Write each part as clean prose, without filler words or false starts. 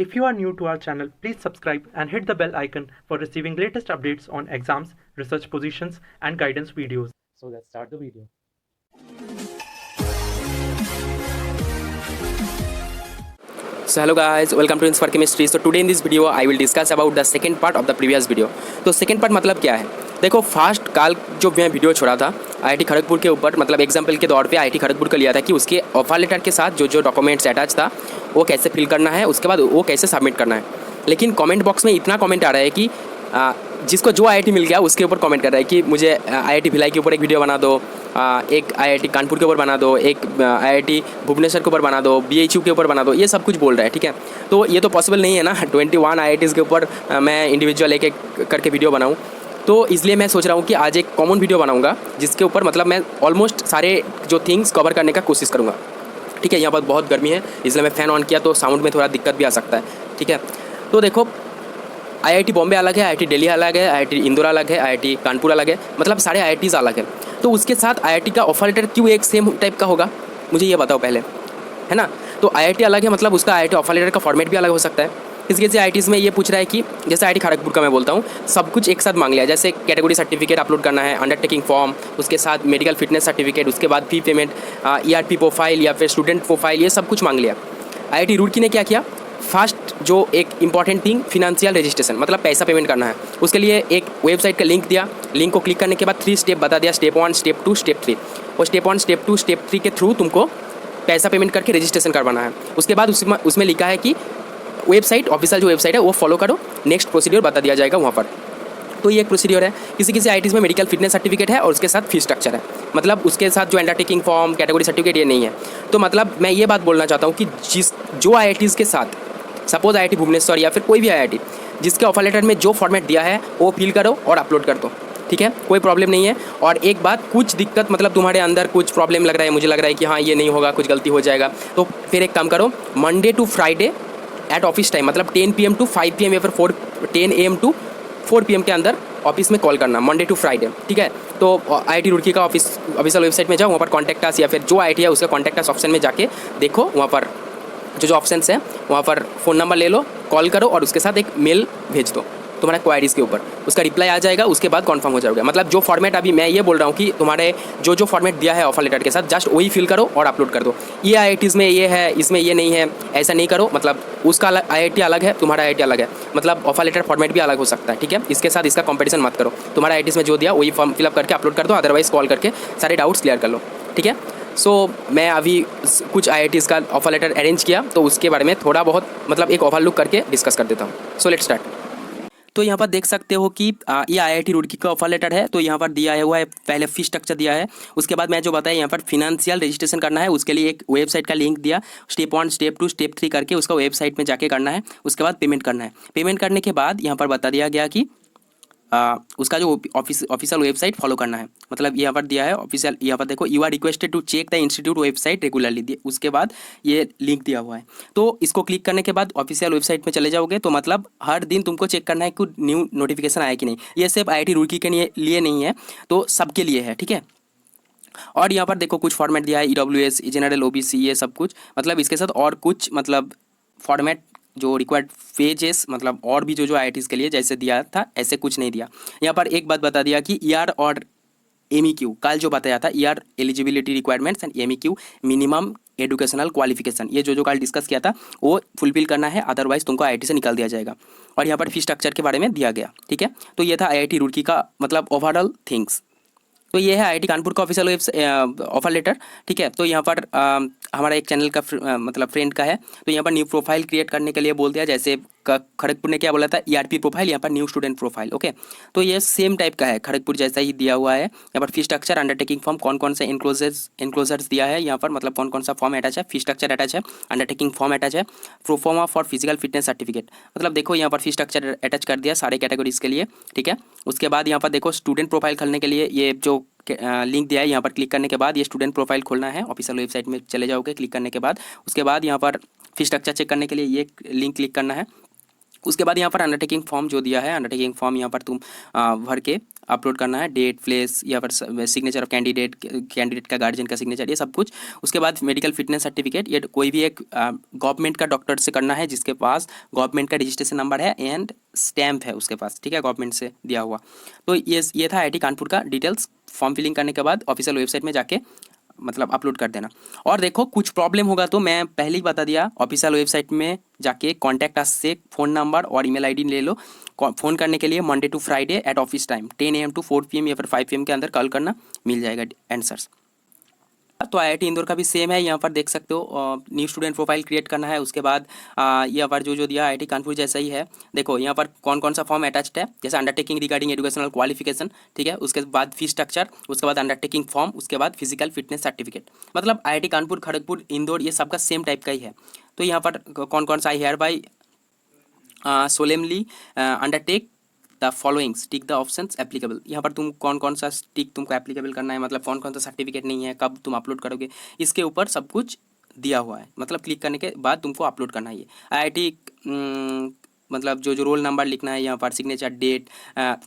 If you are new to our channel, please subscribe and hit the bell icon for receiving latest updates on exams, research positions, and guidance videos. So let's start the video. So hello guys, welcome to Inspire Chemistry. So today in this video I will discuss about the second part of the previous video. तो second part मतलब क्या है? देखो first काल जो मैं video छोड़ा था आईआईटी खड़गपुर के ऊपर, मतलब एग्जाम्पल के तौर पे आईआईटी खड़गपुर का लिया था कि उसके ऑफर लेटर के साथ जो जो डॉक्यूमेंट्स अटैच था वो कैसे फिल करना है, उसके बाद वो कैसे सबमिट करना है। लेकिन कमेंट बॉक्स में इतना कमेंट आ रहा है कि जिसको जो आईआईटी मिल गया उसके ऊपर कमेंट कर रहा है कि मुझे आईआईटी भिलाई के ऊपर एक वीडियो बना दो, एक आईआईटी कानपुर के ऊपर बना दो, एक आईआईटी भुवनेश्वर के ऊपर बना दो, बीएचयू के ऊपर बना दो, ये सब कुछ बोल रहा है। ठीक है, तो ये तो पॉसिबल नहीं है ना 21 आईआईटीज़ के ऊपर मैं इंडिविजुअल एक एक करके वीडियो बनाऊँ। तो इसलिए मैं सोच रहा हूँ कि आज एक कॉमन वीडियो बनाऊँगा जिसके ऊपर मतलब मैं ऑलमोस्ट सारे जो थिंग्स कवर करने का कोशिश करूँगा। ठीक है, यहाँ पर बहुत गर्मी है इसलिए मैं फ़ैन ऑन किया तो साउंड में थोड़ा दिक्कत भी आ सकता है। ठीक है, तो देखो आईआईटी बॉम्बे अलग है, आईआईटी दिल्ली अलग है, आईआईटी इंदौर अलग है, आईआईटी कानपुर अलग है, मतलब सारे आईआईटीज़ अलग है। तो उसके साथ आईआईटी का ऑफर लेटर क्यों एक सेम टाइप का होगा, मुझे ये बताओ पहले, है ना। तो आईआईटी अलग है मतलब उसका आईआईटी ऑफर लेटर का फॉर्मेट भी अलग हो सकता है। इसके से आईआईटीज़ में ये पूछ रहा है कि जैसे आईआईटी खड़गपुर का मैं बोलता हूँ सब कुछ एक साथ मांग लिया, जैसे कैटेगरी सर्टिफिकेट अपलोड करना है, अंडरटेकिंग फॉर्म, उसके साथ मेडिकल फिटनेस सर्टिफिकेट, उसके बाद फी पेमेंट, ईआरपी प्रोफाइल या फिर स्टूडेंट प्रोफाइल, ये सब कुछ मांग लिया। आईआईटी रुड़की ने क्या किया, फर्स्ट जो एक इंपॉर्टेंट थिंग फिनेंशियल रजिस्ट्रेशन मतलब पैसा पेमेंट करना है, उसके लिए एक वेबसाइट का लिंक दिया। लिंक को क्लिक करने के बाद 3 स्टेप बता दिया, स्टेप 1, स्टेप 2, स्टेप 3। और स्टेप 1, स्टेप 2, स्टेप 3 के थ्रू तुमको पैसा पेमेंट करके रजिस्ट्रेशन करवाना है। उसके बाद उसमें लिखा है कि वेबसाइट ऑफिशियल जो वेबसाइट है वो फॉलो करो, नेक्स्ट प्रोसीड्योर बता दिया जाएगा वहाँ पर। तो ये एक प्रोसीड्योर है। किसी किसी आईआईटीज़ में मेडिकल फिटनेस सर्टिफिकेट है और उसके साथ फी स्ट्रक्चर है, मतलब उसके साथ जो अंडरटेकिंग फॉर्म कैटेगरी सर्टिफिकेट ये नहीं है। तो मतलब मैं ये बात बोलना चाहता हूँ कि जो आईआईटीज़ के साथ सपोज आईआईटी भुवनेश्वर या फिर कोई भी आईआईटी जिसके ऑफर लेटर में जो फॉर्मेट दिया है वो फिल करो और अपलोड कर दो। ठीक है, कोई प्रॉब्लम नहीं है। और एक बात, कुछ दिक्कत मतलब तुम्हारे अंदर कुछ प्रॉब्लम लग रहा है, मुझे लग रहा है कि हाँ ये नहीं होगा, कुछ गलती हो जाएगा, तो फिर एक काम करो, Monday to Friday at office time मतलब 10 PM टू 5 PM या फिर 10 AM टू 4 PM के अंदर ऑफिस में कॉल करना, मंडे टू फ्राइडे। ठीक है, तो आईआईटी रुड़की का ऑफिशियल वेबसाइट में जाओ, वहाँ पर कॉन्टैक्ट अस या फिर जो आईआईटी है उसका कॉन्टैक्ट अस ऑप्शन में जाके देखो, वहाँ पर जो ऑप्शंस हैं वहाँ पर फ़ोन नंबर ले लो, कॉल करो और उसके साथ एक मेल भेज दो तुम्हारे क्वायरीज़ के ऊपर, उसका रिप्लाई आ जाएगा, उसके बाद कन्फर्म हो जाएगा। मतलब जो फॉर्मेट अभी मैं ये बोल रहा हूँ कि तुम्हारे जो फॉर्मेट दिया है ऑफर लेटर के साथ जस्ट वही फिल करो और अपलोड कर दो। ये आईआईटीज़ में ये है, इसमें ये नहीं है, ऐसा नहीं करो। मतलब उसका आईआईटी अलग है, तुम्हारा आईआईटी अलग है, मतलब ऑफर लेटर फॉर्मेट भी अलग हो सकता है। ठीक है, इसके साथ इसका कॉम्पिटिशन मत करो, तुम्हारा आईआईटीज़ में जो दिया वही फॉर्म फिलअप करके अपलोड कर दो, अदरवाइज़ कॉल करके सारे डाउट्स क्लियर कर लो। ठीक है, सो मैं अभी कुछ आईआईटीज़ का ऑफर लेटर अरेंज किया तो उसके बारे में थोड़ा बहुत मतलब एक ओवरलुक करके डिस्कस कर देता हूँ। So let's start. तो यहाँ पर देख सकते हो कि ये आईआईटी रुड़की का ऑफर लेटर है। तो यहाँ पर दिया हुआ है, पहले फी स्ट्रक्चर दिया है, उसके बाद मैं जो बताया यहाँ पर फिनेंशियल रजिस्ट्रेशन करना है, उसके लिए एक वेबसाइट का लिंक दिया, स्टेप 1, स्टेप 2, स्टेप 3 करके उसका वेबसाइट में जाके करना है। उसके बाद पेमेंट करना है। पेमेंट करने के बाद यहाँ पर बता दिया गया कि उसका जो ऑफिशियल वेबसाइट फॉलो करना है, मतलब यहाँ पर दिया है ऑफिशियल, यहाँ पर देखो you are requested to check the institute website regularly, उसके बाद ये लिंक दिया हुआ है। तो इसको क्लिक करने के बाद ऑफिशियल वेबसाइट में चले जाओगे तो मतलब हर दिन तुमको चेक करना है कि न्यू नोटिफिकेशन आया कि नहीं। ये सिर्फ आईआईटी रुड़की के लिए नहीं है, तो सबके लिए है। ठीक है, और यहाँ पर देखो कुछ फॉर्मेट दिया है, EWS, जनरल, OBC, ये सब कुछ, मतलब इसके साथ और कुछ मतलब फॉर्मेट जो रिक्वायर्ड पेजेस मतलब और भी जो आईआईटीज़ के लिए जैसे दिया था ऐसे कुछ नहीं दिया। यहाँ पर एक बात बता दिया कि ER और MEQ कल जो बताया था, ER eligibility requirements and MEQ minimum educational qualification, ये जो कल डिस्कस किया था वो फुलफिल करना है, अदरवाइज तुमको आईआईटी से निकाल दिया जाएगा। और यहाँ पर फी स्ट्रक्चर के बारे में दिया गया। ठीक है, तो ये था आईआईटी रुड़की का मतलब ओवरऑल थिंग्स। तो ये है आईआईटी कानपुर का ऑफिशियल ऑफर लेटर। ठीक है, तो यहाँ पर हमारा एक चैनल का मतलब फ्रेंड का है, तो यहाँ पर न्यू प्रोफाइल क्रिएट करने के लिए बोल दिया, जैसे खड़गपुर ने क्या बोला था, ERP प्रोफाइल, यहाँ पर न्यू स्टूडेंट प्रोफाइल। ओके, तो ये सेम टाइप का है, खड़गपुर जैसा ही दिया हुआ है। यहाँ पर फी स्ट्रक्चर, अंडरटेकिंग फॉर्म, कौन कौन से इनक्लोजर्स दिया है यहाँ पर, मतलब कौन कौन सा फॉर्म अटैच है, फी स्ट्रक्चर अटैच है, अंडरटेकिंग फॉर्म अटैच है, proforma for physical fitness certificate, मतलब देखो यहाँ पर फी स्ट्रक्चर अटैच कर दिया सारे कैटेगरीज के लिए। ठीक है, उसके बाद यहाँ पर देखो स्टूडेंट प्रोफाइल खोलने के लिए ये जो लिंक दिया है, यहाँ पर क्लिक करने के बाद ये स्टूडेंट प्रोफाइल खोलना है, ऑफिशियल वेबसाइट में चले जाओगे, क्लिक करने के बाद उसके बाद यहाँ पर फी स्ट्रक्चर चेक करने के लिए ये लिंक क्लिक करना है। उसके बाद यहाँ पर अंडरटेकिंग फॉर्म जो दिया है, अंडरटेकिंग फॉर्म यहाँ पर तुम भर के अपलोड करना है, डेट, प्लेस, या फिर सिग्नेचर ऑफ कैंडिडेट, कैंडिडेट का गार्जियन का सिग्नेचर, ये सब कुछ। उसके बाद मेडिकल फिटनेस सर्टिफिकेट, ये कोई भी एक गवर्नमेंट का डॉक्टर से करना है जिसके पास गवर्नमेंट का रजिस्ट्रेशन नंबर है एंड स्टैम्प है उसके पास, ठीक है, गवर्नमेंट से दिया हुआ। तो ये था IIT कानपुर का डिटेल्स। फॉर्म फिलिंग करने के बाद ऑफिशियल वेबसाइट में जाके मतलब अपलोड कर देना। और देखो कुछ प्रॉब्लम होगा तो मैं पहले ही बता दिया, ऑफिशियल वेबसाइट में जाके कॉन्टैक्ट अस से फ़ोन नंबर और ईमेल आईडी ले लो। फ़ोन करने के लिए Monday to Friday at office time 10 AM to 4 PM या फिर 5 PM के अंदर कॉल करना, मिल जाएगा आंसर्स। तो IIT इंदौर का भी सेम है, यहाँ पर देख सकते हो। न्यू स्टूडेंट प्रोफाइल क्रिएट करना है, उसके बाद यहाँ पर जो दिया IIT कानपुर जैसा ही है। देखो यहाँ पर कौन कौन सा फॉर्म अटैच्ड है, जैसे अंडरटेकिंग रिगार्डिंग एजुकेशनल क्वालिफिकेशन, ठीक है, उसके बाद फी स्ट्रक्चर, उसके बाद अंडरटेकिंग फॉर्म, उसके बाद फिजिकल फिटनेस सर्टिफिकेट। मतलब IIT कानपुर, खड़गपुर, इंदौर ये सबका सेम टाइप का ही है। तो यहाँ पर कौन कौन सा hereby solemnly undertake the followings, tick the options applicable. यहाँ पर तुम कौन कौन सा टिक तुमको एप्लीकेबल करना है, मतलब कौन कौन सा सर्टिफिकेट नहीं है, कब तुम अपलोड करोगे, इसके ऊपर सब कुछ दिया हुआ है। मतलब क्लिक करने के बाद तुमको अपलोड करना है ये IIT मतलब जो रोल नंबर लिखना है, यहाँ पर सिग्नेचर, डेट,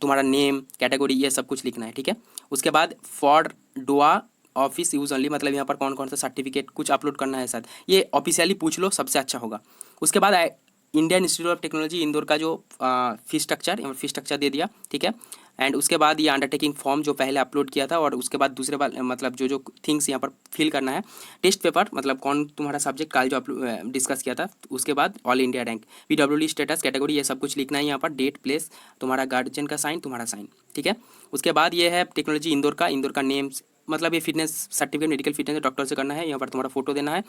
तुम्हारा नेम, कैटेगरी, ये सब कुछ लिखना है, ठीक है। उसके बाद फॉर डोआ ऑफिस यूज़ ओनली, मतलब यहाँ पर कौन कौन सा सर्टिफिकेट कुछ अपलोड करना है शायद, ये ऑफिशियली पूछ लो, सबसे अच्छा होगा। उसके बाद Indian institute of technology Indore का जो फी स्ट्रक्चर दे दिया, ठीक है। एंड उसके बाद ये अंडरटेकिंग फॉर्म जो पहले अपलोड किया था, और उसके बाद दूसरे बार मतलब जो थिंग्स यहाँ पर फिल करना है, टेस्ट पेपर, मतलब कौन तुम्हारा सब्जेक्ट काल जो डिस्कस किया था, उसके बाद all India rank, PWD status, category, ये सब कुछ लिखना है यहाँ पर, डेट, प्लेस, तुम्हारा गार्जियन का साइन, तुम्हारा साइन, ठीक है। उसके बाद ये है टेक्नोलॉजी इंदौर का नेम, मतलब ये fitness certificate, medical fitness doctor से करना है, यहाँ पर तुम्हारा फोटो देना है,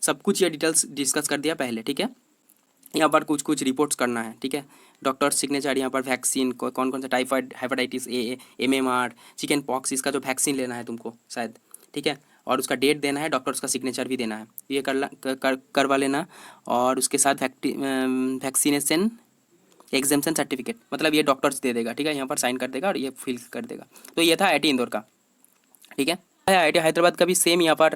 सब कुछ ये डिटेल्स डिस्कस कर दिया पहले, ठीक है। यहाँ पर कुछ रिपोर्ट्स करना है, ठीक है। डॉक्टर सिग्नेचर, यहाँ पर वैक्सीन, कौन कौन सा, typhoid, hepatitis A, MMR, chicken pox, इसका जो वैक्सीन लेना है तुमको शायद, ठीक है। और उसका डेट देना है, डॉक्टर उसका सिग्नेचर भी देना है, ये करवा लेना। और उसके साथ वैक्सीनेशन एग्जाम्पशन सर्टिफिकेट, मतलब ये डॉक्टर्स दे देगा, ठीक है, यहाँ पर साइन कर देगा और ये फिल कर देगा। तो ये था IIT इंदौर का, ठीक है। IIT हैदराबाद का भी सेम, यहाँ पर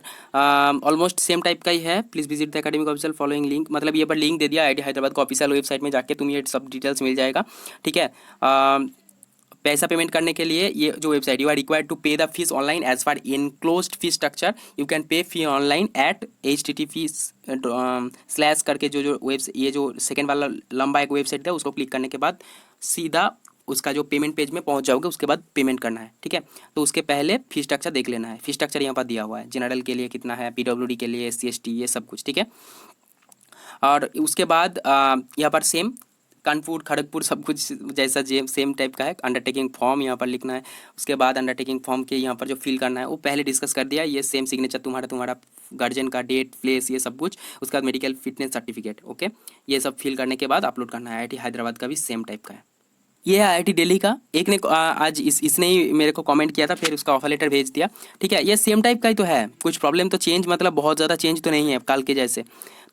ऑलमोस्ट सेम टाइप का ही है। Please visit the academic official following link, मतलब ये पर लिंक दे दिया IIT हैदराबाद को ऑफिशियल वेबसाइट में जाके तुम ये सब डिटेल्स मिल जाएगा, ठीक है। पैसा पेमेंट करने के लिए ये जो website, you are required to pay the fees online as per enclosed fee structure, you can pay fee online at http/ करके जो वेबसाइट, ये जो सेकेंड वाला लंबा एक वेबसाइट था, उसको क्लिक करने के बाद सीधा उसका जो पेमेंट पेज में पहुंच जाओगे, उसके बाद पेमेंट करना है, ठीक है। तो उसके पहले फी स्ट्रक्चर देख लेना है। फी स्ट्रक्चर यहाँ पर दिया हुआ है, जनरल के लिए कितना है, PWD के लिए, SC ST, ये सब कुछ, ठीक है। और उसके बाद यहाँ पर सेम कानपुर, खड़गपुर, सब कुछ जैसा सेम टाइप का है। अंडरटेकिंग फॉर्म यहाँ पर लिखना है, उसके बाद अंडरटेकिंग फॉर्म के यहाँ पर जो फिल करना है वो पहले डिस्कस कर दिया। ये सेम सिग्नेचर, तुम्हारा गार्जियन का, डेट, प्लेस, ये सब कुछ। उसके बाद मेडिकल फिटनेस सर्टिफिकेट, ओके, ये सब फिल करने के बाद अपलोड करना है। IIT हैदराबाद का भी सेम टाइप का है। ये है IIT दिल्ली का। एक ने आज इसने ही मेरे को कमेंट किया था, फिर उसका ऑफर लेटर भेज दिया, ठीक है। ये सेम टाइप का ही तो है, कुछ प्रॉब्लम तो चेंज, मतलब बहुत ज़्यादा चेंज तो नहीं है कल के जैसे।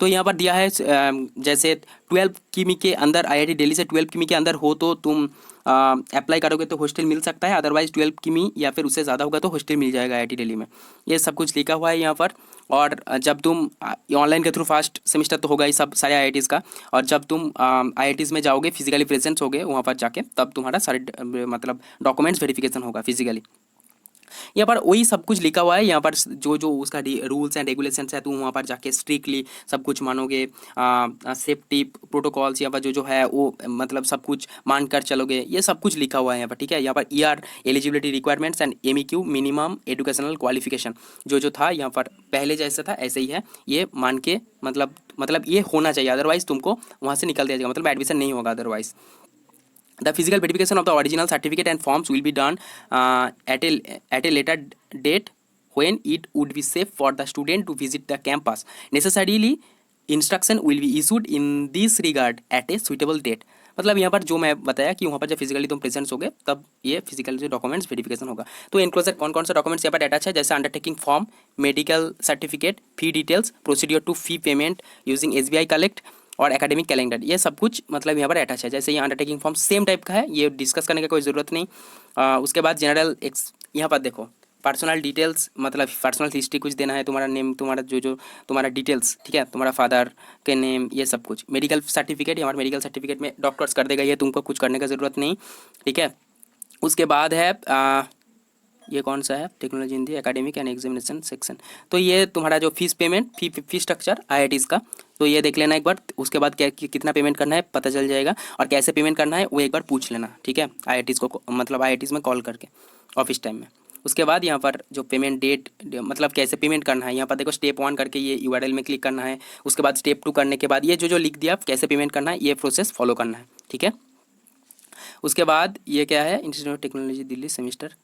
तो यहाँ पर दिया है जैसे 12 किमी के अंदर, IIT दिल्ली से 12 किमी के अंदर हो तो तुम अप्लाई करोगे तो हॉस्टल मिल सकता है, अदरवाइज 12 किमी या फिर उससे ज़्यादा होगा तो हॉस्टल मिल जाएगा IIT दिल्ली में। ये सब कुछ लिखा हुआ है यहाँ पर। और जब तुम ऑनलाइन के थ्रू फर्स्ट सेमेस्टर तो होगा ही सब सारे IITs का, और जब तुम IITs में जाओगे, फिजिकली प्रेजेंट होगे वहाँ पर जाके, तब तुम्हारा सारे मतलब डॉक्यूमेंट्स वेरिफिकेशन होगा फिजिकली। यहाँ पर वही सब कुछ लिखा हुआ है। यहाँ पर जो उसका रूल्स एंड रेगुलेशंस है, तुम वहाँ पर जाके स्ट्रिक्टली सब कुछ मानोगे, सेफ्टी प्रोटोकॉल्स यहाँ पर जो है वो मतलब सब कुछ मान कर चलोगे, ये सब कुछ लिखा हुआ है यहाँ पर, ठीक है। यहाँ पर ER eligibility requirements and MEQ minimum educational qualification जो था यहाँ पर पहले जैसा था ऐसे ही है, ये मान के मतलब ये होना चाहिए, अदरवाइज तुमको वहाँ से निकल दिया जाएगा, मतलब एडमिशन नहीं होगा otherwise. The physical verification of the original certificate and forms will be done at a later date when it would be safe for the student to visit the campus. Necessarily, instruction will be issued in this regard at a suitable date. मतलब यहाँ पर जो मैं बताया कि वहाँ पर जब फिजिकली तुम प्रेजेंट्स होगे तब ये फिजिकल जो डॉक्यूमेंट्स वेरिफिकेशन होगा। तो इनक्लोजर कौन कौन सा डॉक्यूमेंट्स यहाँ पर अटैच है, जैसे undertaking form, medical certificate, fee details, procedure to fee payment using SBI collect और एकेडमिक कैलेंडर, ये सब कुछ मतलब यहाँ पर अटैच है। जैसे ये अंडरटेकिंग फॉर्म सेम टाइप का है, ये डिस्कस करने की कोई ज़रूरत नहीं। उसके बाद जनरल यहाँ पर देखो पर्सनल डिटेल्स, मतलब पर्सनल हिस्ट्री कुछ देना है, तुम्हारा नेम, तुम्हारा जो तुम्हारा डिटेल्स, ठीक है, तुम्हारा फादर के नेम, ये सब कुछ। मेडिकल सर्टिफिकेट, हमारे मेडिकल सर्टिफिकेट में डॉक्टर्स कर देगा, ये तुमको कुछ करने का ज़रूरत नहीं, ठीक है। उसके बाद है ये कौन सा है, technology Hindi academic and examination section. तो ये तुम्हारा जो fees payment fee structure IITs का, तो ये देख लेना एक बार। उसके बाद क्या कितना पेमेंट करना है पता चल जाएगा, और कैसे पेमेंट करना है वो एक बार पूछ लेना, ठीक है, IITs को, मतलब IITs में कॉल करके ऑफिस टाइम में। उसके बाद यहाँ पर जो पेमेंट डेट, मतलब कैसे पेमेंट करना है, यहाँ पर देखो स्टेप 1 करके ये URL में क्लिक करना है। उसके बाद स्टेप 2 करने के बाद ये जो लिख दिया कैसे पेमेंट करना है, ये प्रोसेस फॉलो करना है, ठीक है। उसके बाद ये क्या है, institute of technology Delhi semester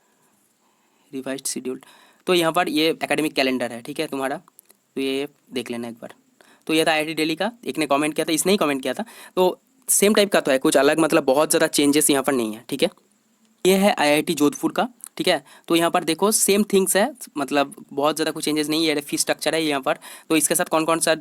revised schedule. तो यहाँ पर ये एकेडमिक कैलेंडर है, ठीक है तुम्हारा, तो ये देख लेना एक बार। तो ये था IIT दिल्ली का, एक ने कमेंट किया था, इसने ही कमेंट किया था, तो सेम टाइप का तो है, कुछ अलग मतलब बहुत ज़्यादा चेंजेस यहाँ पर नहीं है, ठीक है। ये है IIT जोधपुर का, ठीक है। तो यहाँ पर देखो सेम थिंग्स है, मतलब बहुत ज़्यादा कुछ चेंजेस नहीं है। ये फीस स्ट्रक्चर है यहाँ पर। तो इसके साथ कौन कौन सा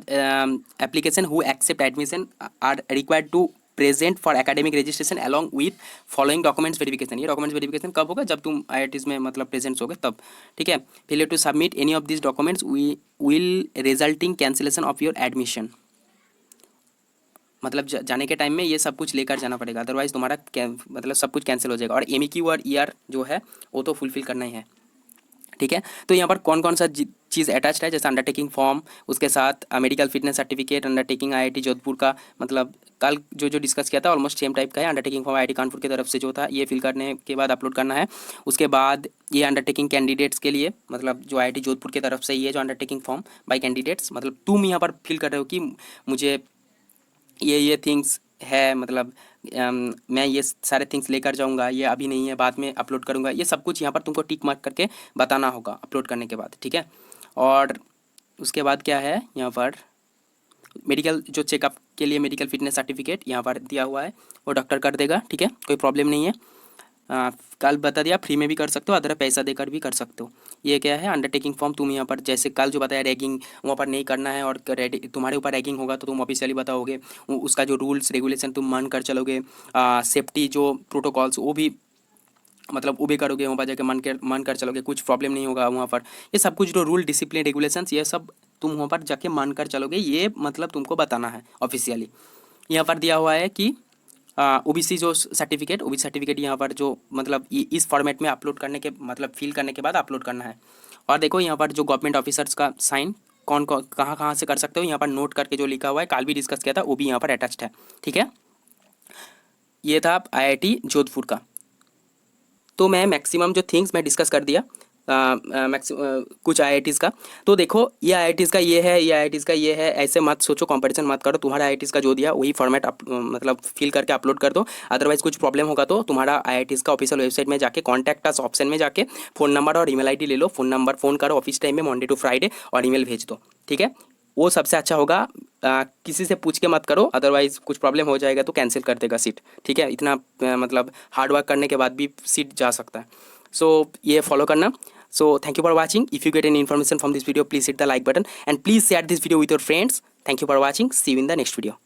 application who accept admission are required to present for academic registration along with following documents verification. ये डॉक्यूमेंट्स वेरिफिकेशन कब होगा, जब तुम IITs में मतलब प्रेजेंट्स होगे तब, ठीक है। Failure to submit any of this documents will resulting cancellation of your admission. मतलब जाने के टाइम में ये सब कुछ लेकर जाना पड़ेगा, अदरवाइज तुम्हारा मतलब सब कुछ कैंसिल हो जाएगा। और MEQ और ER जो है वो तो फुलफिल करना ही है, ठीक है। तो यहाँ पर कौन कौन सा चीज़ अटैच्ड है, जैसे अंडरटेकिंग फॉर्म, उसके साथ medical fitness certificate, undertaking IIT Jodhpur का, मतलब कल जो डिस्कस किया था ऑलमोस्ट सेम टाइप का है। अंडरटेकिंग फॉर्म IIT कानपुर की तरफ से जो था ये फिल करने के बाद अपलोड करना है। उसके बाद ये अंडरटेकिंग कैंडिडेट्स के लिए, मतलब जो IIT जोधपुर की तरफ से ये जो अंडरटेकिंग फॉर्म बाय कैंडिडेट्स, मतलब तुम यहाँ पर फिल कर रहे हो कि मुझे ये थिंग्स है, मतलब मैं ये सारे थिंग्स लेकर जाऊंगा, ये अभी नहीं है बाद में अपलोड करूंगा, ये सब कुछ यहाँ पर तुमको टिक मार्क करके बताना होगा अपलोड करने के बाद, ठीक है। और उसके बाद क्या है, यहाँ पर मेडिकल जो चेकअप के लिए मेडिकल फिटनेस सर्टिफिकेट यहाँ पर दिया हुआ है, वो डॉक्टर कर देगा, ठीक है, कोई प्रॉब्लम नहीं है। कल बता दिया फ्री में भी कर सकते हो, अदर पैसा देकर भी कर सकते हो। ये क्या है, अंडरटेकिंग फॉर्म तुम यहाँ पर जैसे कल जो बताया रैगिंग वहाँ पर नहीं करना है, और तुम्हारे ऊपर रैगिंग होगा तो तुम ऑफिशियली बताओगे, उसका जो रूल्स रेगुलेशन तुम मान कर चलोगे, सेफ्टी जो प्रोटोकॉल्स वो भी मतलब वो भी करोगे, वहाँ पर जाकर मान कर चलोगे, कुछ प्रॉब्लम नहीं होगा वहाँ पर। ये सब कुछ जो रूल डिसिप्लिन रेगुलेशंस ये सब तुम वहाँ पर जाके मान कर चलोगे, ये मतलब तुमको बताना है ऑफिशियली। यहाँ पर दिया हुआ है कि OBC जो सर्टिफिकेट, OBC सर्टिफिकेट यहाँ पर जो मतलब इस फॉर्मेट में अपलोड करने के मतलब फिल करने के बाद अपलोड करना है। और देखो यहाँ पर जो गवर्नमेंट ऑफिसर्स का साइन कौन कहाँ से कर सकते हो, यहाँ पर नोट करके जो लिखा हुआ है, कल भी डिस्कस किया था, वो भी यहाँ पर अटैच्ड है, ठीक है। ये था IIT जोधपुर का। तो मैं मैक्सिमम जो थिंग्स मैं डिस्कस कर दिया कुछ IITs का। तो देखो ये IITs का ये है, ये IITs का ये है, ऐसे मत सोचो, कंपटीशन मत करो। तुम्हारा IITs का जो दिया वही फॉर्मेट मतलब फिल करके अपलोड कर दो। अदरवाइज कुछ प्रॉब्लम होगा तो तुम्हारा IITs का ऑफिशियल वेबसाइट में जाके कॉन्टैक्ट अस ऑप्शन में जाके फ़ोन नंबर और ईमेल ID ले लो। फ़ोन करो ऑफिस टाइम में मंडे टू फ्राइडे, और ईमेल भेज दो, ठीक है। वो सबसे अच्छा होगा। किसी से पूछ के मत करो, अदरवाइज कुछ प्रॉब्लम हो जाएगा तो कैंसिल कर देगा सीट, ठीक है। इतना मतलब हार्ड वर्क करने के बाद भी सीट जा सकता है। सो ये फॉलो करना। So thank you for watching. If you get any information from this video, please hit the like button and please share this video with your friends. Thank you for watching. See you in the next video.